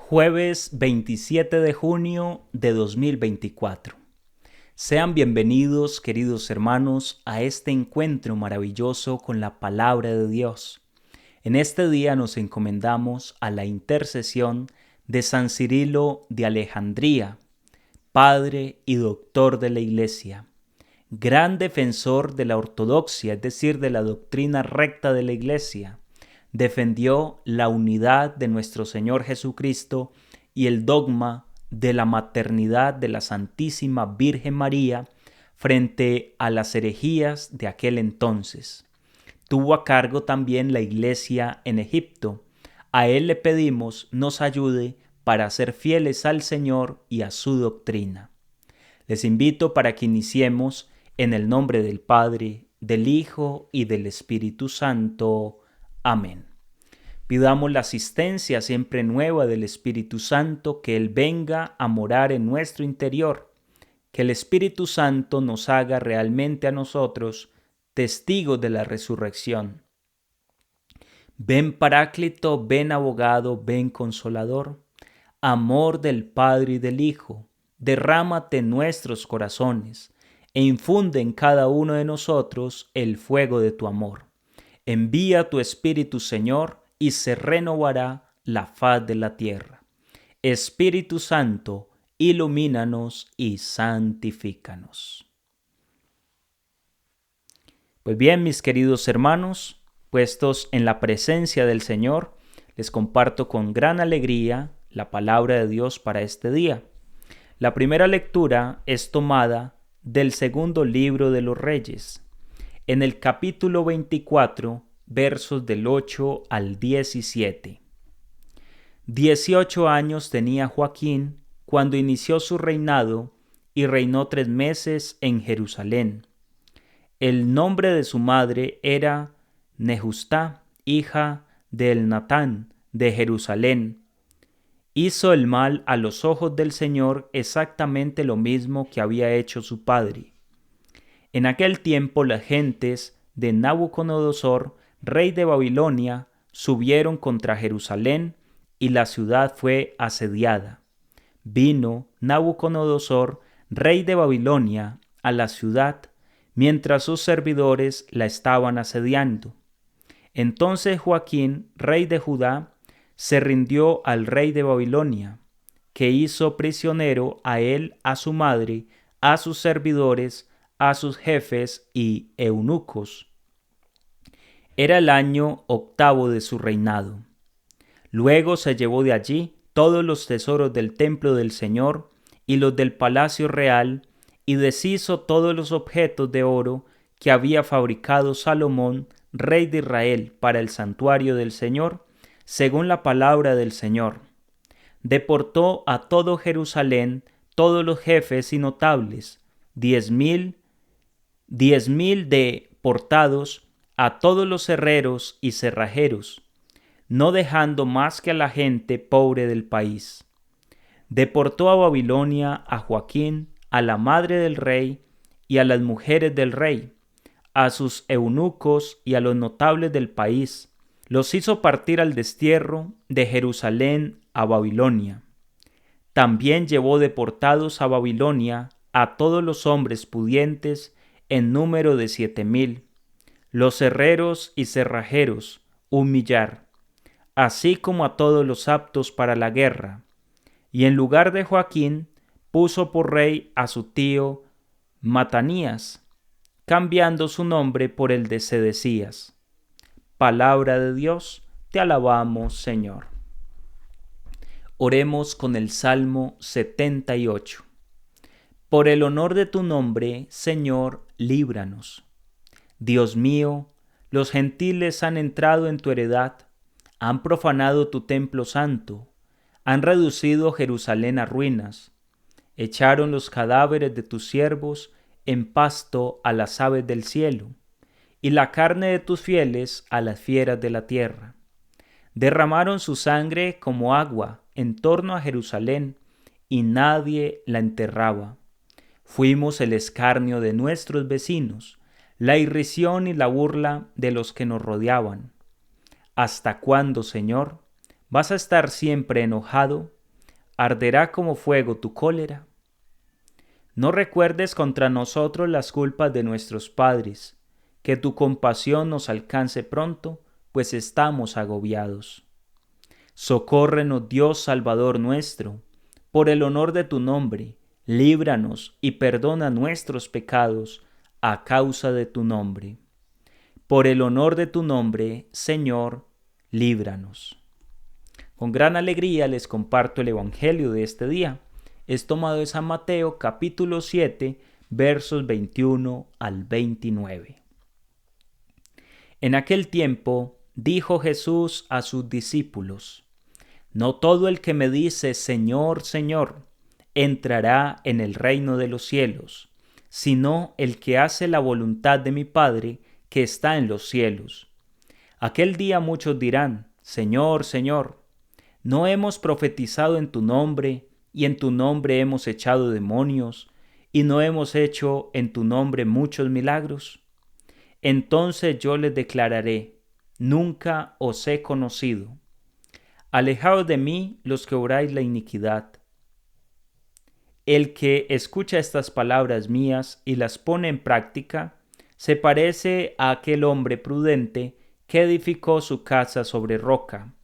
Jueves 27 de junio de 2024. Sean bienvenidos, queridos hermanos, a este encuentro maravilloso con la palabra de Dios. En este día nos encomendamos a la intercesión de San Cirilo de Alejandría, padre y doctor de la Iglesia, gran defensor de la ortodoxia, es decir, de la doctrina recta de la Iglesia. Defendió la unidad de nuestro Señor Jesucristo y el dogma de la maternidad de la Santísima Virgen María frente a las herejías de aquel entonces. Tuvo a cargo también la Iglesia en Egipto. A él le pedimos nos ayude para ser fieles al Señor y a su doctrina. Les invito para que iniciemos en el nombre del Padre, del Hijo y del Espíritu Santo. Amén. Pidamos la asistencia siempre nueva del Espíritu Santo, que Él venga a morar en nuestro interior, que el Espíritu Santo nos haga realmente a nosotros testigos de la resurrección. Ven Paráclito, ven Abogado, ven Consolador, amor del Padre y del Hijo, derrámate en nuestros corazones e infunde en cada uno de nosotros el fuego de tu amor. Envía tu Espíritu, Señor, y se renovará la faz de la tierra. Espíritu Santo, ilumínanos y santifícanos. Pues bien, mis queridos hermanos, puestos en la presencia del Señor, les comparto con gran alegría la palabra de Dios para este día. La primera lectura es tomada del segundo libro de los Reyes, en el capítulo 24, versos del 8 al 17. 18 años tenía Joaquín cuando inició su reinado y reinó 3 meses en Jerusalén. El nombre de su madre era Nehustá, hija de Elnatán de Jerusalén. Hizo el mal a los ojos del Señor, exactamente lo mismo que había hecho su padre. En aquel tiempo las gentes de Nabucodonosor, rey de Babilonia, subieron contra Jerusalén y la ciudad fue asediada. Vino Nabucodonosor, rey de Babilonia, a la ciudad, mientras sus servidores la estaban asediando. Entonces Joaquín, rey de Judá, se rindió al rey de Babilonia, que hizo prisionero a él, a su madre, a sus servidores, a sus jefes y eunucos. Era el año 8 de su reinado. Luego se llevó de allí todos los tesoros del templo del Señor y los del palacio real, y deshizo todos los objetos de oro que había fabricado Salomón, rey de Israel, para el santuario del Señor, según la palabra del Señor. Deportó a todo Jerusalén todos los jefes y notables, 10,000 deportados, a todos los herreros y cerrajeros, no dejando más que a la gente pobre del país. Deportó a Babilonia a Joaquín, a la madre del rey y a las mujeres del rey, a sus eunucos y a los notables del país. Los hizo partir al destierro de Jerusalén a Babilonia. También llevó deportados a Babilonia a todos los hombres pudientes en número de 7,000, los herreros y cerrajeros, 1,000,000, así como a todos los aptos para la guerra. Y en lugar de Joaquín, puso por rey a su tío Matanías, cambiando su nombre por el de Sedecías. Palabra de Dios, te alabamos, Señor. Oremos con el Salmo 78. Por el honor de tu nombre, Señor, líbranos. Dios mío, los gentiles han entrado en tu heredad, han profanado tu templo santo, han reducido Jerusalén a ruinas, echaron los cadáveres de tus siervos en pasto a las aves del cielo, y la carne de tus fieles a las fieras de la tierra. Derramaron su sangre como agua en torno a Jerusalén, y nadie la enterraba. Fuimos el escarnio de nuestros vecinos, la irrisión y la burla de los que nos rodeaban. ¿Hasta cuándo, Señor, vas a estar siempre enojado? ¿arderá como fuego tu cólera? No recuerdes contra nosotros las culpas de nuestros padres, que tu compasión nos alcance pronto, pues estamos agobiados. Socórrenos, Dios Salvador nuestro, por el honor de tu nombre, líbranos y perdona nuestros pecados a causa de tu nombre. Por el honor de tu nombre, Señor, líbranos. Con gran alegría les comparto el Evangelio de este día. Es tomado de San Mateo capítulo 7, versos 21 al 29. En aquel tiempo dijo Jesús a sus discípulos: No todo el que me dice Señor, Señor, entrará en el reino de los cielos, sino el que hace la voluntad de mi Padre que está en los cielos. Aquel día muchos dirán: Señor, Señor, ¿no hemos profetizado en tu nombre, y en tu nombre hemos echado demonios, y no hemos hecho en tu nombre muchos milagros? Entonces yo les declararé: Nunca os he conocido. Alejaos de mí los que obráis la iniquidad. El que escucha estas palabras mías y las pone en práctica, se parece a aquel hombre prudente que edificó su casa sobre roca.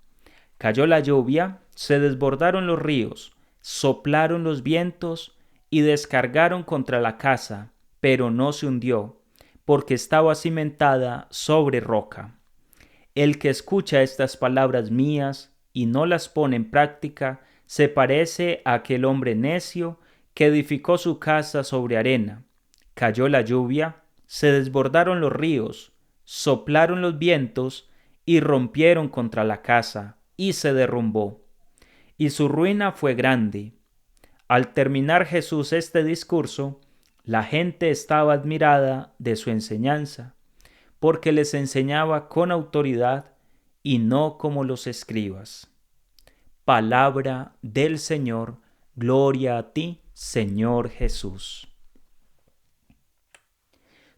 Cayó la lluvia, se desbordaron los ríos, soplaron los vientos y descargaron contra la casa, pero no se hundió, porque estaba cimentada sobre roca. El que escucha estas palabras mías y no las pone en práctica, se parece a aquel hombre necio que edificó su casa sobre arena. Cayó la lluvia, se desbordaron los ríos, soplaron los vientos y rompieron contra la casa, y se derrumbó. Y su ruina fue grande. Al terminar Jesús este discurso, la gente estaba admirada de su enseñanza, porque les enseñaba con autoridad y no como los escribas. Palabra del Señor, gloria a ti, Señor Jesús.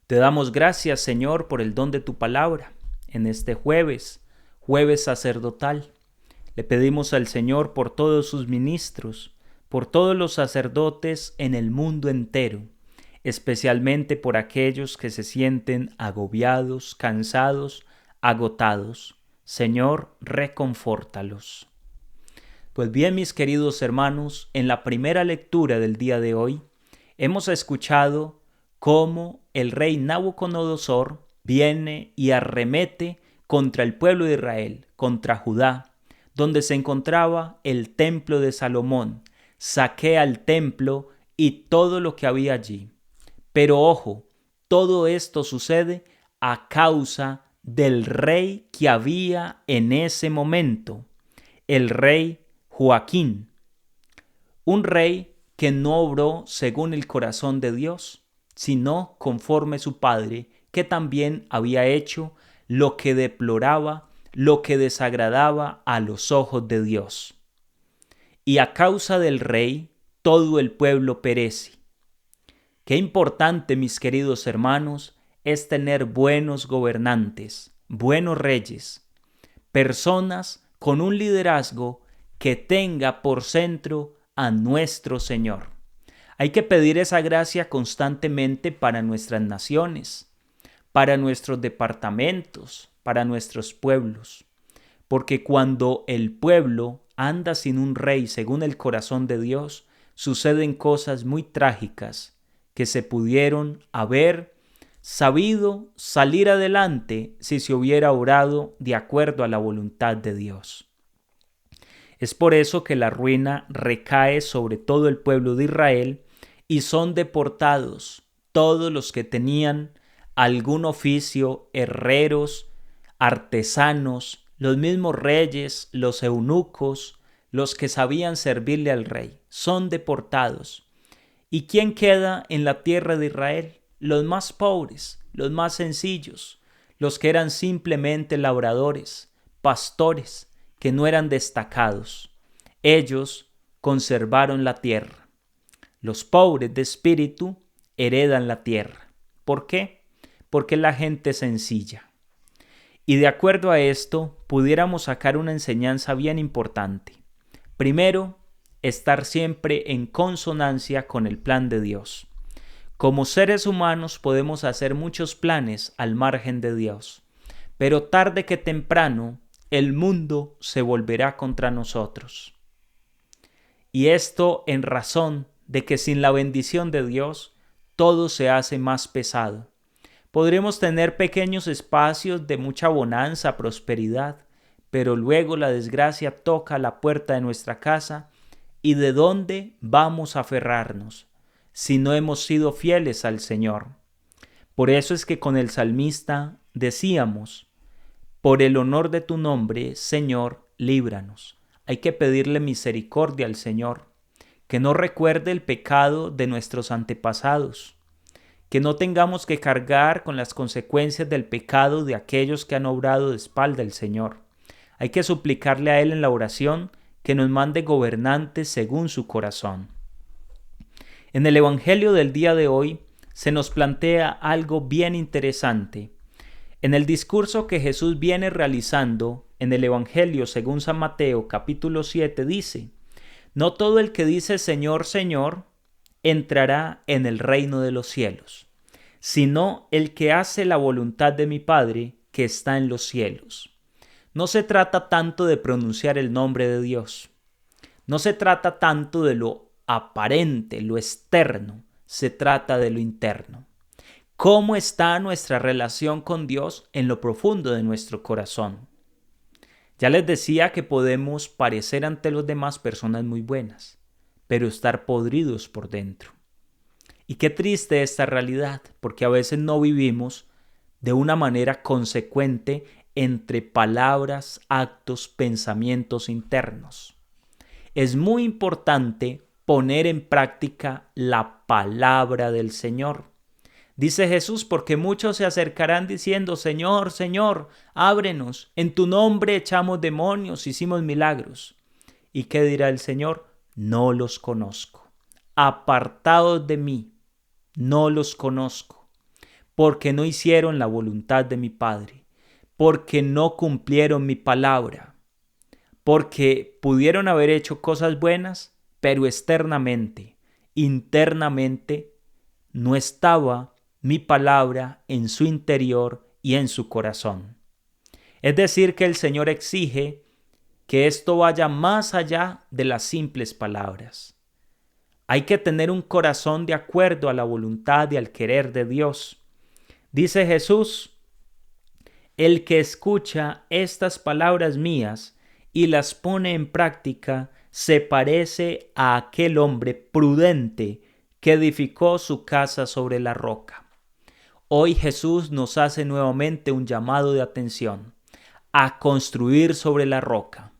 Te damos gracias, Señor, por el don de tu palabra. En este jueves sacerdotal, le pedimos al Señor por todos sus ministros, por todos los sacerdotes en el mundo entero, especialmente por aquellos que se sienten agobiados, cansados, agotados. Señor, reconfórtalos. Pues bien, mis queridos hermanos, en la primera lectura del día de hoy, hemos escuchado cómo el rey Nabucodonosor viene y arremete contra el pueblo de Israel, contra Judá, donde se encontraba el templo de Salomón, saquea el templo y todo lo que había allí. Pero ojo, todo esto sucede a causa del rey que había en ese momento, el rey Joaquín, un rey que no obró según el corazón de Dios, sino conforme su padre, que también había hecho lo que deploraba, lo que desagradaba a los ojos de Dios. Y a causa del rey, todo el pueblo perece. Qué importante, mis queridos hermanos, es tener buenos gobernantes, buenos reyes, personas con un liderazgo que tenga por centro a nuestro Señor. Hay que pedir esa gracia constantemente para nuestras naciones, para nuestros departamentos, para nuestros pueblos, porque cuando el pueblo anda sin un rey según el corazón de Dios, suceden cosas muy trágicas que se pudieron haber sabido salir adelante si se hubiera orado de acuerdo a la voluntad de Dios. Es por eso que la ruina recae sobre todo el pueblo de Israel y son deportados todos los que tenían algún oficio, herreros, artesanos, los mismos reyes, los eunucos, los que sabían servirle al rey, son deportados. ¿Y quién queda en la tierra de Israel? Los más pobres, los más sencillos, los que eran simplemente labradores, pastores, que no eran destacados. Ellos conservaron la tierra. Los pobres de espíritu heredan la tierra. ¿Por qué? Porque la gente sencilla. Y de acuerdo a esto, pudiéramos sacar una enseñanza bien importante. Primero, estar siempre en consonancia con el plan de Dios. Como seres humanos podemos hacer muchos planes al margen de Dios, pero tarde que temprano el mundo se volverá contra nosotros. Y esto en razón de que sin la bendición de Dios todo se hace más pesado. Podremos tener pequeños espacios de mucha bonanza, prosperidad, pero luego la desgracia toca la puerta de nuestra casa. ¿Y de dónde vamos a aferrarnos si no hemos sido fieles al Señor? Por eso es que con el salmista decíamos: por el honor de tu nombre, Señor, líbranos. Hay que pedirle misericordia al Señor, que no recuerde el pecado de nuestros antepasados, que no tengamos que cargar con las consecuencias del pecado de aquellos que han obrado de espalda al Señor. Hay que suplicarle a Él en la oración que nos mande gobernantes según su corazón. En el Evangelio del día de hoy se nos plantea algo bien interesante. En el discurso que Jesús viene realizando en el Evangelio según San Mateo capítulo 7 dice: no todo el que dice Señor, Señor, entrará en el reino de los cielos, sino el que hace la voluntad de mi Padre que está en los cielos. No se trata tanto de pronunciar el nombre de Dios. No se trata tanto de lo aparente, lo externo. Se trata de lo interno. ¿Cómo está nuestra relación con Dios en lo profundo de nuestro corazón? Ya les decía que podemos parecer ante los demás personas muy buenas, pero estar podridos por dentro. Y qué triste esta realidad, porque a veces no vivimos de una manera consecuente entre palabras, actos, pensamientos internos. Es muy importante poner en práctica la palabra del Señor. Dice Jesús: porque muchos se acercarán diciendo, Señor, Señor, ábrenos, en tu nombre echamos demonios, hicimos milagros. ¿Y qué dirá el Señor? No los conozco. Apartados de mí, no los conozco, porque no hicieron la voluntad de mi Padre, porque no cumplieron mi palabra, porque pudieron haber hecho cosas buenas, pero externamente, internamente, no estaba mi palabra en su interior y en su corazón. Es decir, que el Señor exige que esto vaya más allá de las simples palabras. Hay que tener un corazón de acuerdo a la voluntad y al querer de Dios. Dice Jesús: el que escucha estas palabras mías y las pone en práctica se parece a aquel hombre prudente que edificó su casa sobre la roca. Hoy Jesús nos hace nuevamente un llamado de atención a construir sobre la roca,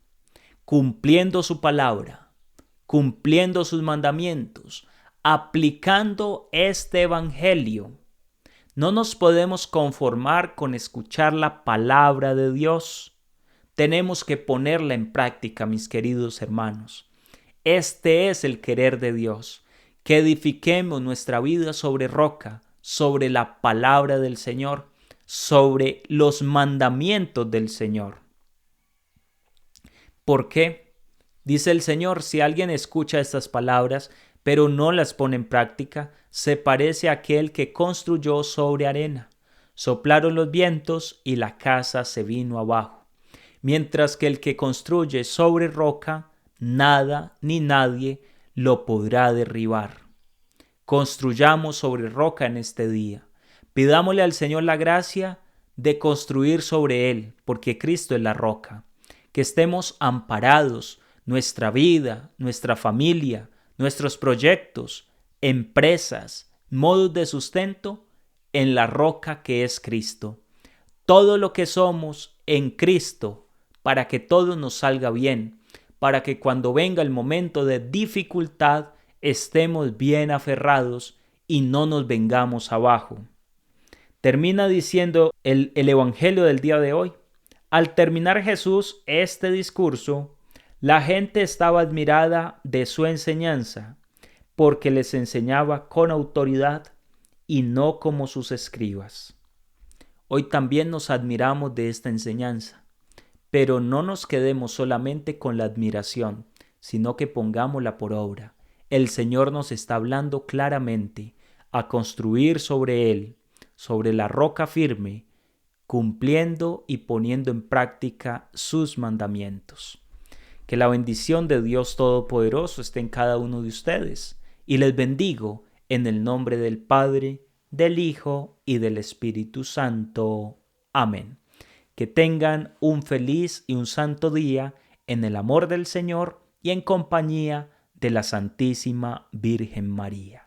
cumpliendo su palabra, cumpliendo sus mandamientos, aplicando este evangelio. No nos podemos conformar con escuchar la palabra de Dios. Tenemos que ponerla en práctica, mis queridos hermanos. Este es el querer de Dios, que edifiquemos nuestra vida sobre roca, sobre la palabra del Señor, sobre los mandamientos del Señor. ¿Por qué? Dice el Señor: si alguien escucha estas palabras, pero no las pone en práctica, se parece a aquel que construyó sobre arena. Soplaron los vientos y la casa se vino abajo. Mientras que el que construye sobre roca, nada ni nadie lo podrá derribar. Construyamos sobre roca en este día. Pidámosle al Señor la gracia de construir sobre Él, porque Cristo es la roca. Que estemos amparados, nuestra vida, nuestra familia, nuestros proyectos, empresas, modos de sustento, en la roca que es Cristo. Todo lo que somos en Cristo, para que todo nos salga bien, para que cuando venga el momento de dificultad, estemos bien aferrados y no nos vengamos abajo. Termina diciendo el Evangelio del día de hoy: al terminar Jesús este discurso, la gente estaba admirada de su enseñanza, porque les enseñaba con autoridad y no como sus escribas. Hoy también nos admiramos de esta enseñanza, pero no nos quedemos solamente con la admiración, sino que pongámosla por obra. El Señor nos está hablando claramente a construir sobre Él, sobre la roca firme, cumpliendo y poniendo en práctica sus mandamientos. Que la bendición de Dios Todopoderoso esté en cada uno de ustedes, y les bendigo en el nombre del Padre, del Hijo y del Espíritu Santo. Amén. Que tengan un feliz y un santo día en el amor del Señor y en compañía de la Santísima Virgen María.